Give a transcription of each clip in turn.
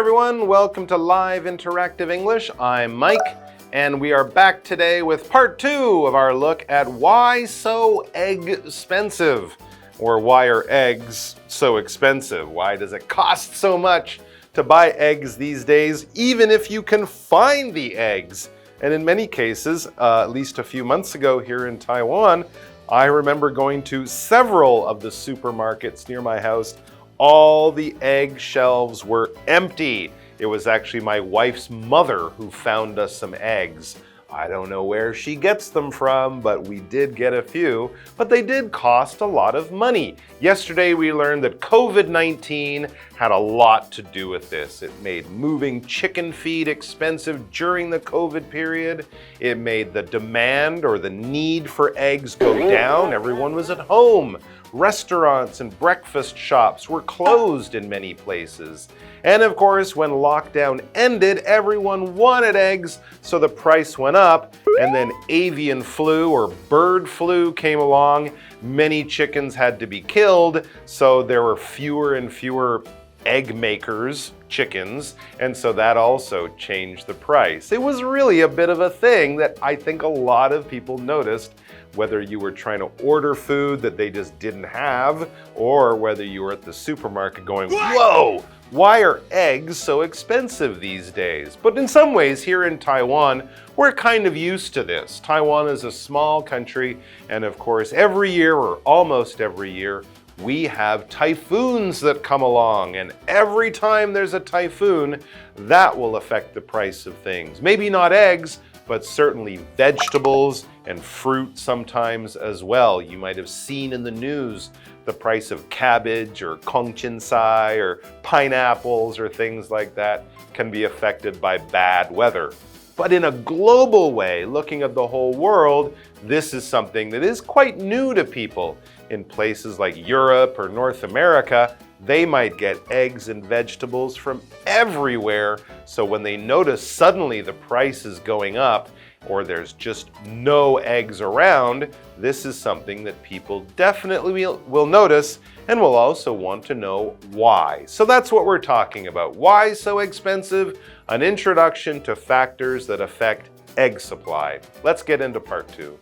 everyone, welcome to Live Interactive English. I'm Mike, and we are back today with part 2 of our look at why so egg-spensive, or why are eggs so expensive? Why does it cost so much to buy eggs these days, even if you can find the eggs? And in many cases, at least a few months ago here in Taiwan, I remember going to several of the supermarkets near my house. All the egg shelves were empty. It was actually my wife's mother who found us some eggs. I don't know where she gets them from, but we did get a few. But they did cost a lot of money. Yesterday we learned that COVID-19 had a lot to do with this. It made moving chicken feed expensive during the COVID period. It made the demand or the need for eggs go down. Everyone was at home. Restaurants and breakfast shops were closed in many places. And of course, when lockdown ended, everyone wanted eggs, so the price went up, and then avian flu or bird flu came along. Many chickens had to be killed, so there were fewer and fewer egg makers, chickens, and so that also changed the price. It was really a bit of a thing that I think a lot of people noticed, whether you were trying to order food that they just didn't have, or whether you were at the supermarket going, whoa, why are eggs so expensive these days? But in some ways, here in Taiwan, we're kind of used to this. Taiwan is a small country, and of course, every year, or almost every year, we have typhoons that come along, and every time there's a typhoon, that will affect the price of things. Maybe not eggs, but certainly vegetables and fruit sometimes as well. You might have seen in the news the price of cabbage or kongchinsai or pineapples or things like that can be affected by bad weather. But in a global way, looking at the whole world, this is something that is quite new to people. In places like Europe or North America, they might get eggs and vegetables from everywhere. So when they notice suddenly the price is going up or there's just no eggs around, this is something that people definitely will notice and will also want to know why. So that's what we're talking about. Why so expensive? An introduction to factors that affect egg supply. Let's get into part 2.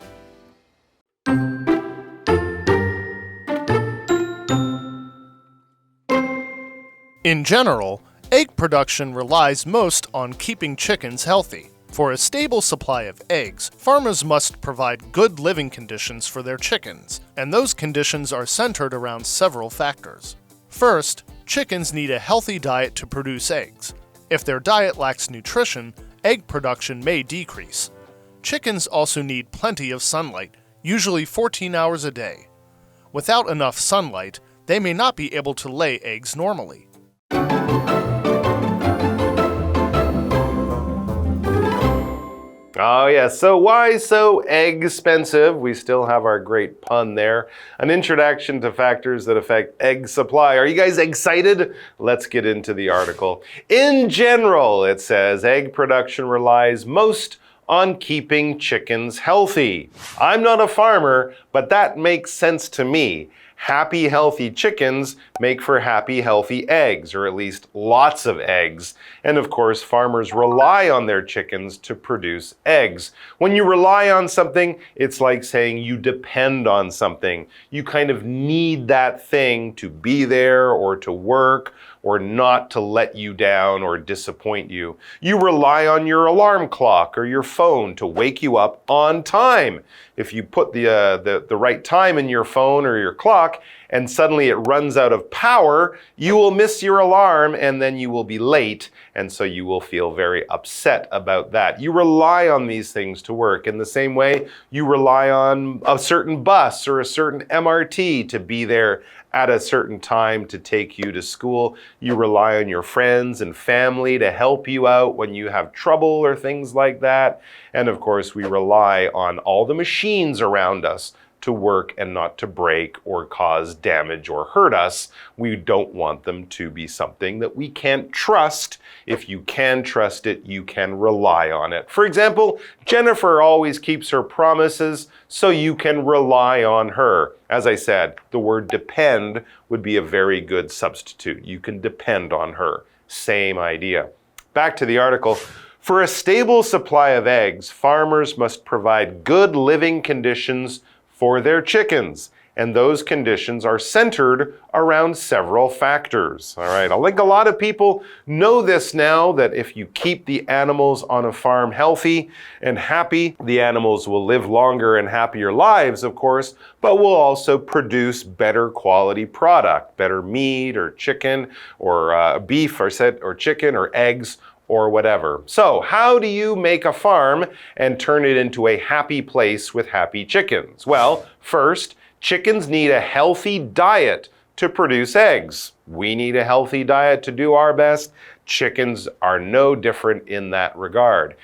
In general, egg production relies most on keeping chickens healthy. For a stable supply of eggs, farmers must provide good living conditions for their chickens, and those conditions are centered around several factors. First, chickens need a healthy diet to produce eggs. If their diet lacks nutrition, egg production may decrease. Chickens also need plenty of sunlight, usually 14 hours a day. Without enough sunlight, they may not be able to lay eggs normally. Oh yeah, so why so egg-spensive? We still have our great pun there. An introduction to factors that affect egg supply. Are you guys excited? Let's get into the article. In general, it says, egg production relies most on keeping chickens healthy. I'm not a farmer, but that makes sense to me. Happy, healthy chickens make for happy, healthy eggs, or at least lots of eggs. And of course, farmers rely on their chickens to produce eggs. When you rely on something, it's like saying you depend on something. You kind of need that thing to be there or to work or not to let you down or disappoint you. You rely on your alarm clock or your phone to wake you up on time. If you put the right time in your phone or your clock and suddenly it runs out of power, you will miss your alarm and then you will be late, and so you will feel very upset about that. You rely on these things to work. In the same way, you rely on a certain bus or a certain MRT to be there at a certain time to take you to school. You rely on your friends and family to help you out when you have trouble or things like that. And of course, we rely on all the machines around us to work and not to break or cause damage or hurt us. We don't want them to be something that we can't trust. If you can trust it, you can rely on it. For example, Jennifer always keeps her promises, so you can rely on her. As I said, the word depend would be a very good substitute. You can depend on her. Same idea. Back to the article. For a stable supply of eggs, farmers must provide good living conditions for their chickens. And those conditions are centered around several factors. All right, I think a lot of people know this now, that if you keep the animals on a farm healthy and happy, the animals will live longer and happier lives, of course, but will also produce better quality product, better meat or chicken or beef or chicken or eggs or whatever. So, how do you make a farm and turn it into a happy place with happy chickens? Well, first, chickens need a healthy diet to produce eggs. We need a healthy diet to do our best. Chickens are no different in that regard.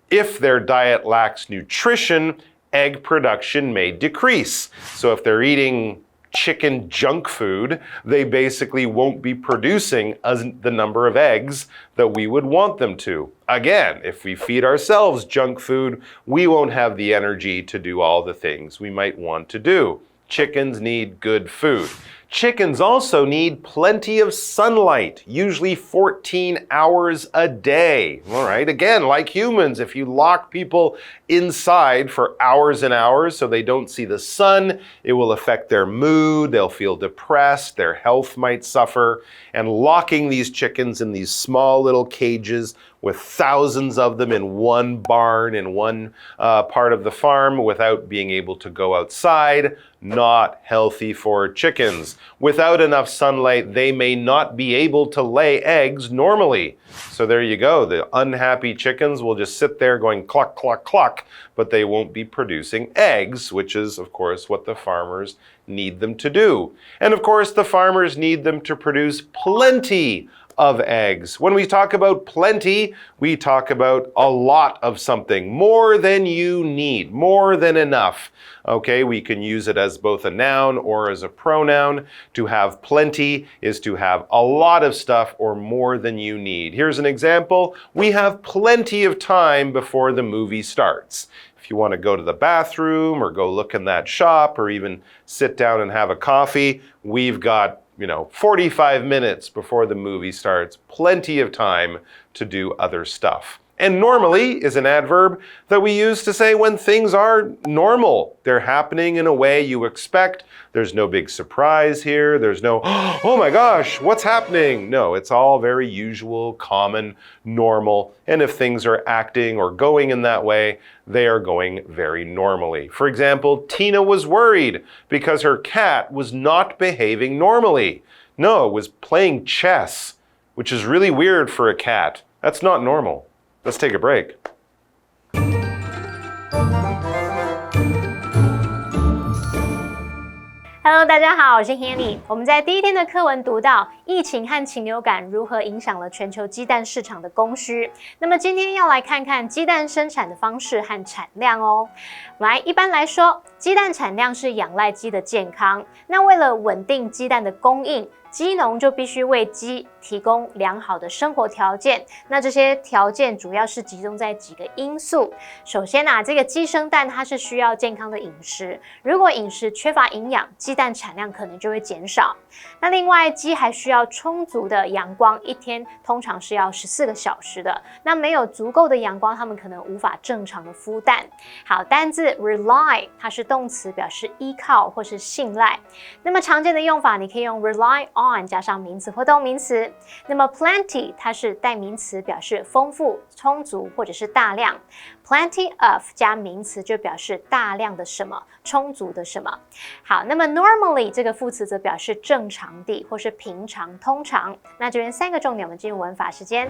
If their diet lacks nutrition, egg production may decrease. So if they're eating chicken junk food, they basically won't be producing the number of eggs that we would want them to. Again, if we feed ourselves junk food, we won't have the energy to do all the things we might want to do. Chickens need good food. Chickens also need plenty of sunlight, usually 14 hours a day. All right, again, like humans, if you lock people inside for hours and hours so they don't see the sun, it will affect their mood, they'll feel depressed, their health might suffer. And locking these chickens in these small little cages with thousands of them in one barn, in one part of the farm without being able to go outside, not healthy for chickens. Without enough sunlight, they may not be able to lay eggs normally. So there you go. The unhappy chickens will just sit there going cluck, cluck, cluck, but they won't be producing eggs, which is, of course, what the farmers need them to do. And of course, the farmers need them to produce plenty of eggs. When we talk about plenty, we talk about a lot of something, more than you need, more than enough. Okay, we can use it as both a noun or as a pronoun. To have plenty is to have a lot of stuff or more than you need. Here's an example. We have plenty of time before the movie starts. If you want to go to the bathroom or go look in that shop or even sit down and have a coffee, we've got 45 minutes before the movie starts, plenty of time to do other stuff. And normally is an adverb that we use to say when things are normal. They're happening in a way you expect. There's no big surprise here. There's no, oh my gosh, what's happening? No, it's all very usual, common, normal. And if things are acting or going in that way, they are going very normally. For example, Tina was worried because her cat was not behaving normally. No, it was playing chess, which is really weird for a cat. That's not normal. Let's take a break. Hello， 大家好，我是 Hanny。我们在第一天的课文读到疫情和禽流感如何影响了全球鸡蛋市场的供需。那么今天要来看看鸡蛋生产的方式和产量哦。一般来说，鸡蛋产量是仰赖鸡的健康。那为了稳定鸡蛋的供应，鸡农就必须为鸡提供良好的生活条件。那这些条件主要是集中在几个因素。首先这个鸡生蛋它是需要健康的饮食，如果饮食缺乏营养，鸡蛋产量可能就会减少。那另外，鸡还需要充足的阳光，一天通常是要14个小时的。那没有足够的阳光，它们可能无法正常的孵蛋。好，单字 rely 它是动词，表示依靠或是信赖。那么常见的用法，你可以用 rely on 加上名词或动名词。那么 plenty 它是代名词，表示丰富、充足或者是大量。Plenty of 加名词就表示大量的什么，充足的什么。好，那么 normally 这个副词则表示正常地或是平常、通常。那这边3个重点，我们进入文法时间。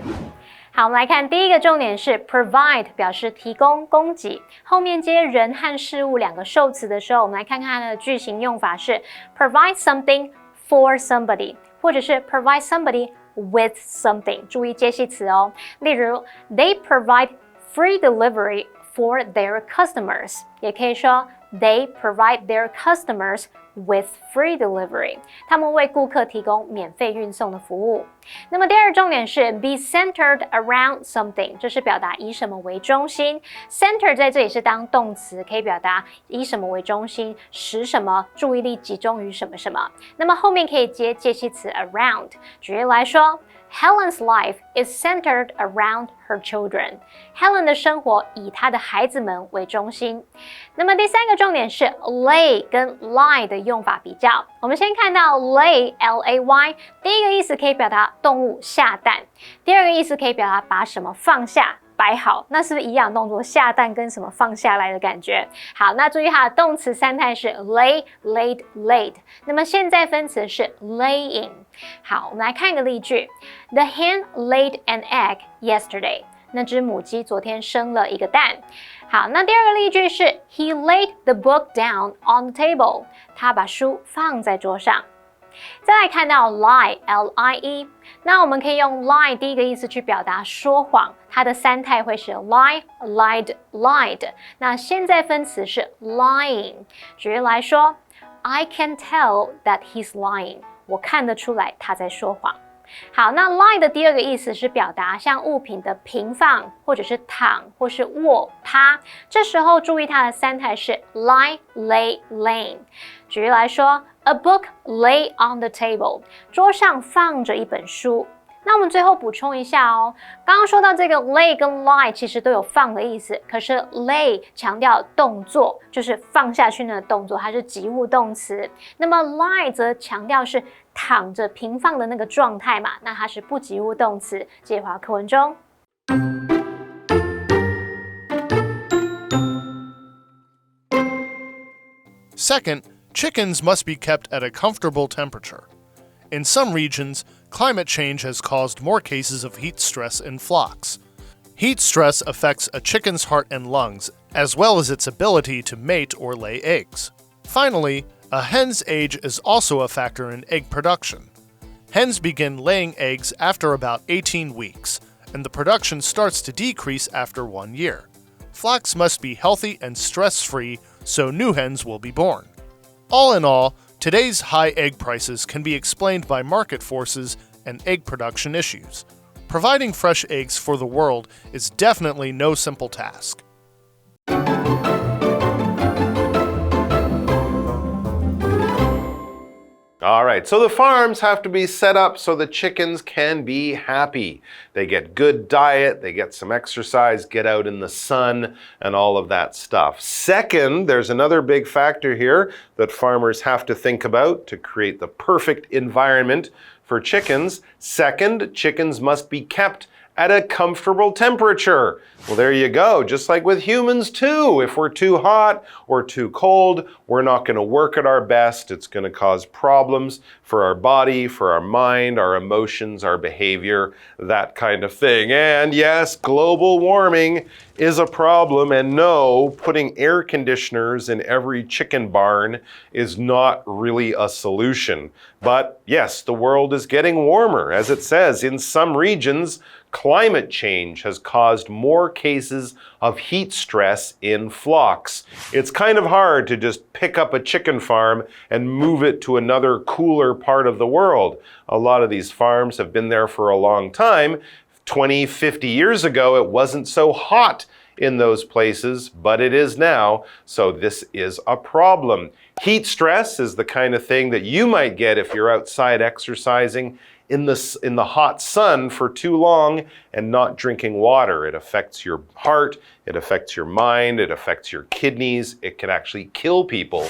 好，我们来看第一个重点是 provide 表示提供、供给，后面接人和事物2个受词的时候，我们来看看它的句型用法是 provide something for somebody， 或者是 provide somebody with something。注意接系词哦。例如 they provide free delivery for their customers， 也可以说 they provide their customers with free delivery， 他们为顾客提供免费运送的服务。那么第二重点是 be centered around something， 这是表达以什么为中心。center 在这里是当动词，可以表达以什么为中心，使什么注意力集中于什么什么。那么后面可以接介系词 around。举例来说 Helen's life is centered around her children. Helen 的生活以她的孩子们为中心。那么第三个重点是 lay 跟 lie 的用法比较。我们先看到 lay L-A-Y， 第一个意思可以表达动物下蛋，第二个意思可以表达把什么放下。摆好，那是不是一样动作？下蛋跟什么放下来的感觉？好，那注意它的动词三态是 lay, laid, laid。那么现在分词是 laying。好，我们来看一个例句 ：The hen laid an egg yesterday。那只母鸡昨天生了一个蛋。好，那第二个例句是 He laid the book down on the table。他把书放在桌上。再来看到 lie L-I-E， 那我们可以用 lie 第一个意思去表达说谎，它的三态会是 lie, lied, lied。那现在分词是 lying。举例来说 ，I can tell that he's lying。我看得出来他在说谎。好，那 lie 的第二个意思是表达像物品的平放，或者是躺，或是卧、趴。这时候注意它的三态是 lie, lay, laying。举例来说 ，A book lay on the table， 桌上放着一本书。那我们最后补充一下哦，刚刚说到这个 lay 跟 lie 其实都有放的意思，可是 lay 强调动作，就是放下去那个动作，它是及物动词。那么 lie 则强调是躺着平放的那个状态嘛，那它是不及物动词。介华课文中。Second, chickens must be kept at a comfortable temperature. In some regions, climate change has caused more cases of heat stress in flocks. Heat stress affects a chicken's heart and lungs, as well as its ability to mate or lay eggs. Finally, a hen's age is also a factor in egg production. Hens begin laying eggs after about 18 weeks, and the production starts to decrease after 1 year. Flocks must be healthy and stress-free so new hens will be born. All in all, today's high egg prices can be explained by market forces and egg production issues. Providing fresh eggs for the world is definitely no simple task. All right, so the farms have to be set up so the chickens can be happy. They get good diet, they get some exercise, get out in the sun, and all of that stuff. Second, there's another big factor here that farmers have to think about to create the perfect environment for chickens. Second, chickens must be kept at a comfortable temperature. Well, there you go. Just like with humans too. If we're too hot or too cold, we're not going to work at our best. It's going to cause problems for our body, for our mind, our emotions, our behavior, that kind of thing. And yes, global warming is a problem. And no, putting air conditioners in every chicken barn is not really a solution. But yes, the world is getting warmer. As it says, in some regions, climate change has caused more cases of heat stress in flocks. It's kind of hard to just pick up a chicken farm and move it to another cooler part of the world. A lot of these farms have been there for a long time. 20, 50 years ago, it wasn't so hot in those places, but it is now, so this is a problem. Heat stress is the kind of thing that you might get if you're outside exercising in the hot sun for too long and not drinking water. It affects your heart, it affects your mind, it affects your kidneys, it can actually kill people.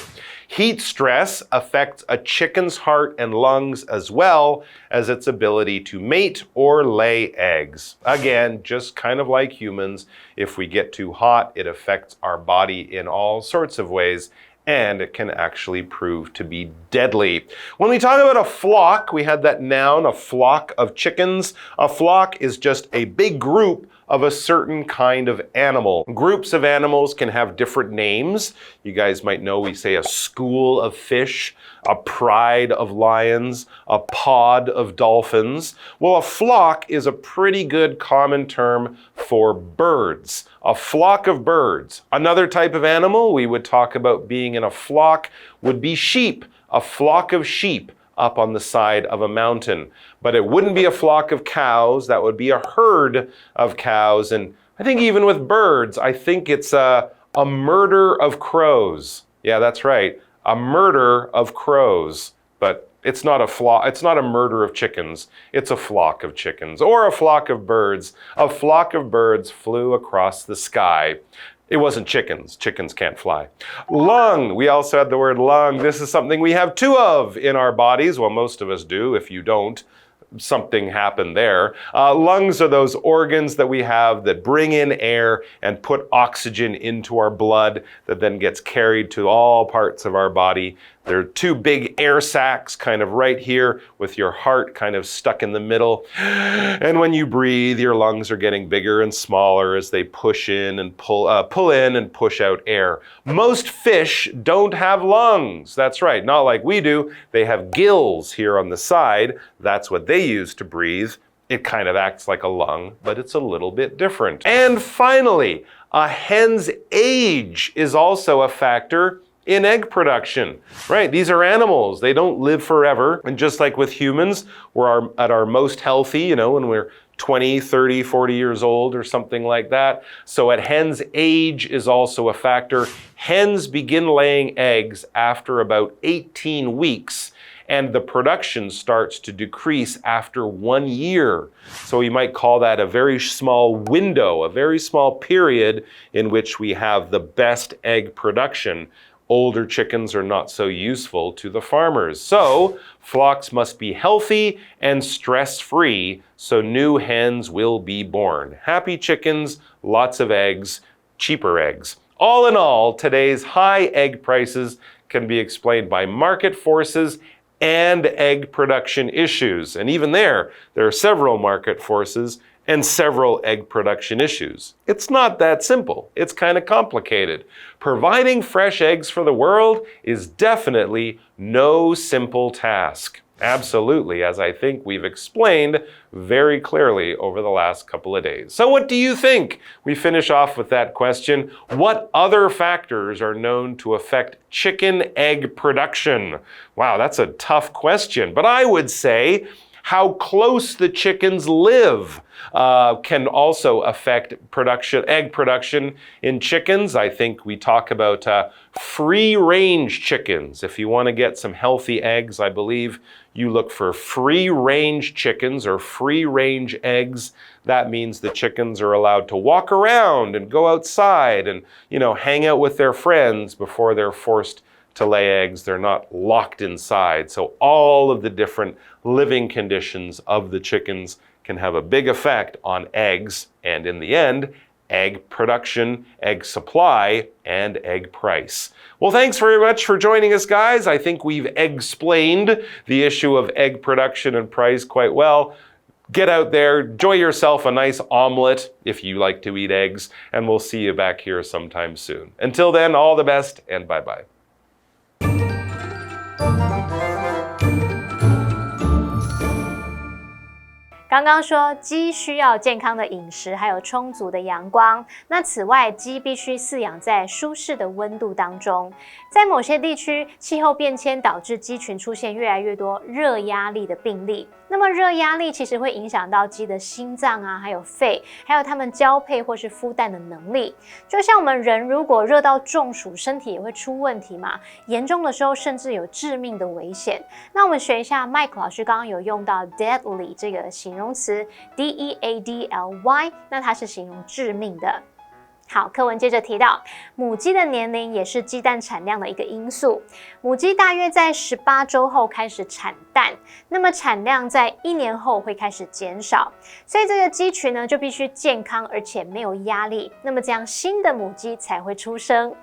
Heat stress affects a chicken's heart and lungs as well as its ability to mate or lay eggs. Again, just kind of like humans, if we get too hot, it affects our body in all sorts of ways, and it can actually prove to be deadly. When we talk about a flock, we had that noun, a flock of chickens. A flock is just a big group of a certain kind of animal. Groups of animals can have different names. You guys might know we say a school of fish, a pride of lions, a pod of dolphins. Well, a flock is a pretty good common term for birds. A flock of birds. Another type of animal we would talk about being in a flock would be sheep. A flock of sheep up on the side of a mountain. But it wouldn't be a flock of cows. That would be a herd of cows. And I think even with birds, I think it's a murder of crows. Yeah, that's right. A murder of crows. but it's not a flock, it's not a murder of chickens, it's a flock of chickens, or a flock of birds. A flock of birds flew across the sky. It wasn't chickens. Chickens can't fly. Lung. We also had the word lung. This is something we have two of in our bodies. Well, most of us do. If you don't, something happened there. Lungs are those organs that we have that bring in air and put oxygen into our blood that then gets carried to all parts of our body. There are two big air sacs kind of right here with your heart kind of stuck in the middle. And when you breathe, your lungs are getting bigger and smaller as they push in and pull in and push out air. Most fish don't have lungs. That's right, not like we do. They have gills here on the side. That's what they use to breathe. It kind of acts like a lung, but it's a little bit different. And finally, a hen's age is also a factor in egg production, right? These are animals. They don't live forever. And just like with humans, we're at our most healthy, when we're 20, 30, 40 years old or something like that. So at hens, age is also a factor. Hens begin laying eggs after about 18 weeks. And the production starts to decrease after 1 year. So we might call that a very small window, a very small period in which we have the best egg production. Older chickens are not so useful to the farmers. So flocks must be healthy and stress-free so new hens will be born. Happy chickens, lots of eggs, cheaper eggs. All in all, today's high egg prices can be explained by market forces and egg production issues. And even there are several market forces and several egg production issues. It's not that simple. It's kind of complicated. Providing fresh eggs for the world is definitely no simple task. Absolutely, as I think we've explained very clearly over the last couple of days. So what do you think? We finish off with that question. What other factors are known to affect chicken egg production? Wow, that's a tough question, but I would say how close the chickens live can also affect egg production in chickens. I think we talk about free-range chickens. If you want to get some healthy eggs, I believe you look for free-range chickens or free-range eggs. That means the chickens are allowed to walk around and go outside and, hang out with their friends before they're forced to lay eggs. They're not locked inside. So all of the different living conditions of the chickens can have a big effect on eggs and, in the end, egg production, egg supply, and egg price. Well, thanks very much for joining us, guys. I think we've explained the issue of egg production and price quite well. Get out there, enjoy yourself a nice omelet if you like to eat eggs, and we'll see you back here sometime soon. Until then, all the best and bye-bye. 刚刚说鸡需要健康的饮食，还有充足的阳光。那此外，鸡必须饲养在舒适的温度当中。在某些地区，气候变迁导致鸡群出现越来越多热压力的病例。那么热压力其实会影响到鸡的心脏啊，还有肺，还有它们交配或是孵蛋的能力。就像我们人如果热到中暑，身体也会出问题嘛，严重的时候甚至有致命的危险。那我们学一下 Mike 老师刚刚有用到 deadly 这个形容词 D-E-A-D-L-Y， 那它是形容致命的。好，课文接着提到，母鸡的年龄也是鸡蛋产量的一个因素。母鸡大约在18周后开始产蛋，那么产量在1年后会开始减少，所以这个鸡群呢就必须健康而且没有压力，那么这样新的母鸡才会出生。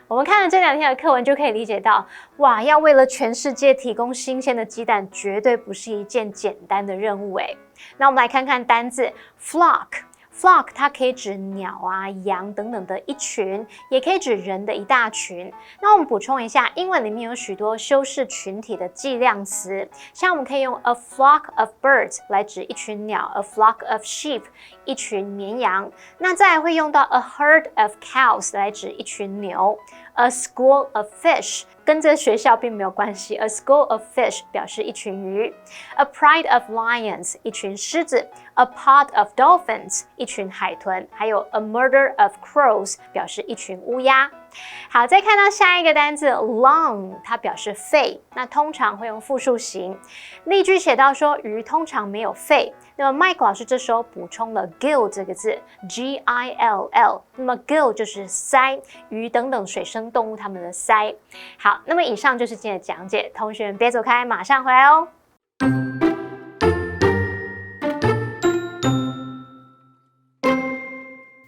我们看了这2天的课文就可以理解到，哇，要为了全世界提供新鲜的鸡蛋，绝对不是一件简单的任务诶。那我们来看看单字 flock。flock 它可以指鸟啊、羊等等的一群，也可以指人的一大群。那我们补充一下，英文里面有许多修饰群体的计量词，像我们可以用 a flock of birds 来指一群鸟 ，a flock of sheep 一群绵羊。那再来会用到 a herd of cows 来指一群牛。A school of fish 跟这学校并没有关系 ，A school of fish 表示一群鱼。A pride of lions 一群狮子 ，A pod of dolphins 一群海豚，还有 a murder of crows 表示一群乌鸦。好，再看到下一个单字 lung， 它表示肺，那通常会用复数形。例句写到说鱼通常没有肺，那么 Mike 老师这时候补充了 gill 这个字 G-I-L-L， 那么 gill 就是鳃，鱼等等水生动物它们的鳃。好，那么以上就是今天的讲解，同学们别走开，马上回来哦。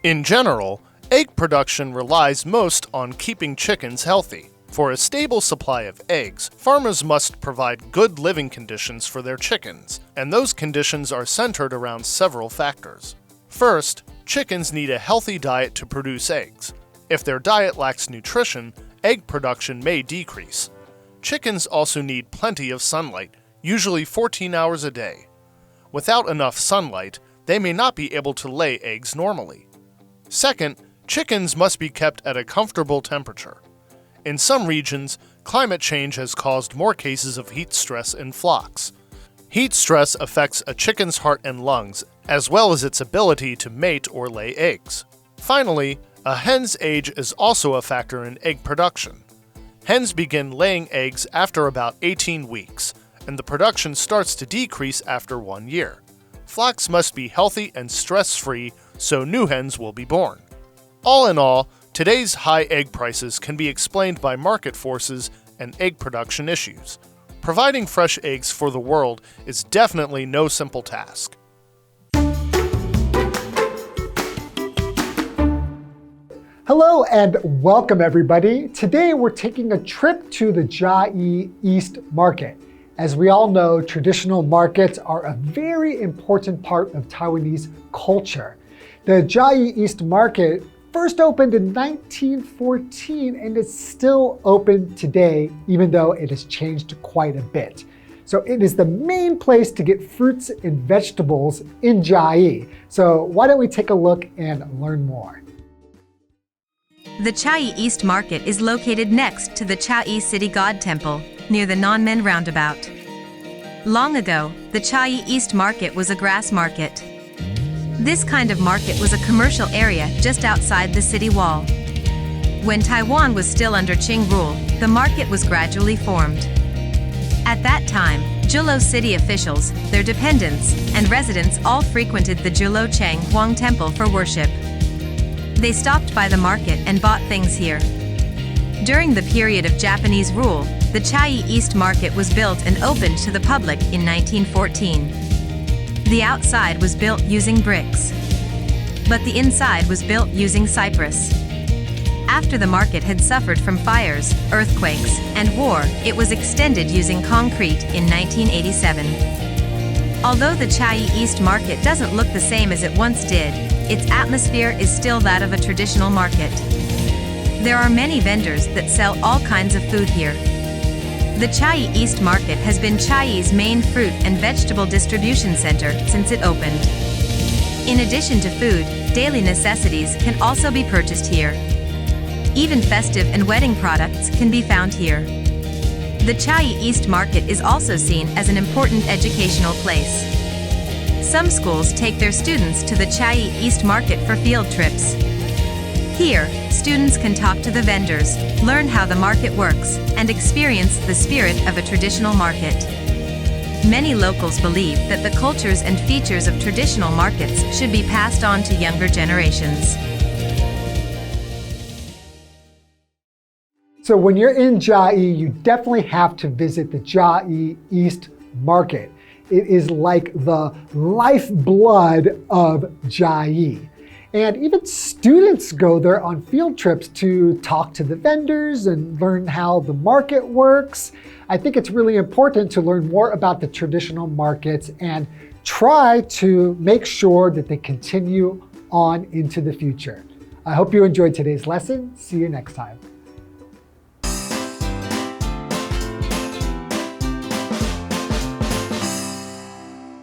In general, egg production relies most on keeping chickens healthy. For a stable supply of eggs, farmers must provide good living conditions for their chickens, and those conditions are centered around several factors. First, chickens need a healthy diet to produce eggs. If their diet lacks nutrition, egg production may decrease. Chickens also need plenty of sunlight, usually 14 hours a day. Without enough sunlight, they may not be able to lay eggs normally. Second, chickens must be kept at a comfortable temperature. In some regions, climate change has caused more cases of heat stress in flocks. Heat stress affects a chicken's heart and lungs, as well as its ability to mate or lay eggs. Finally, a hen's age is also a factor in egg production. Hens begin laying eggs after about 18 weeks, and the production starts to decrease after 1 year. Flocks must be healthy and stress-free so new hens will be born. All in all, today's high egg prices can be explained by market forces and egg production issues. Providing fresh eggs for the world is definitely no simple task. Hello and welcome everybody. Today we're taking a trip to the Chiayi East Market. As we all know, traditional markets are a very important part of Taiwanese culture. The Chiayi East Market first opened in 1914 and is still open today, even though it has changed quite a bit. So it is the main place to get fruits and vegetables in Chiayi. So why don't we take a look and learn more? The Chiayi East Market is located next to the Chiayi City God Temple, near the Nanmen Roundabout. Long ago, the Chiayi East Market was a grass market. This kind of market was a commercial area just outside the city wall. When Taiwan was still under Qing rule, the market was gradually formed. At that time, Zhulo city officials, their dependents, and residents all frequented the Zhulo Cheng Huang Temple for worship. They stopped by the market and bought things here. During the period of Japanese rule, the Chiayi East Market was built and opened to the public in 1914. The outside was built using bricks, but the inside was built using cypress. After the market had suffered from fires, earthquakes, and war, it was extended using concrete in 1987. Although the Chiayi East Market doesn't look the same as it once did, its atmosphere is still that of a traditional market. There are many vendors that sell all kinds of food here. The Chiayi East Market has been Chiayi's main fruit and vegetable distribution center since it opened. In addition to food, daily necessities can also be purchased here. Even festive and wedding products can be found here. The Chiayi East Market is also seen as an important educational place. Some schools take their students to the Chiayi East Market for field trips. Here, students can talk to the vendors, learn how the market works, and experience the spirit of a traditional market. Many locals believe that the cultures and features of traditional markets should be passed on to younger generations. So when you're in Chiayi, you definitely have to visit the Chiayi East Market. It is like the lifeblood of Chiayi. And even students go there on field trips to talk to the vendors and learn how the market works. I think it's really important to learn more about the traditional markets and try to make sure that they continue on into the future. I hope you enjoyed today's lesson. See you next time.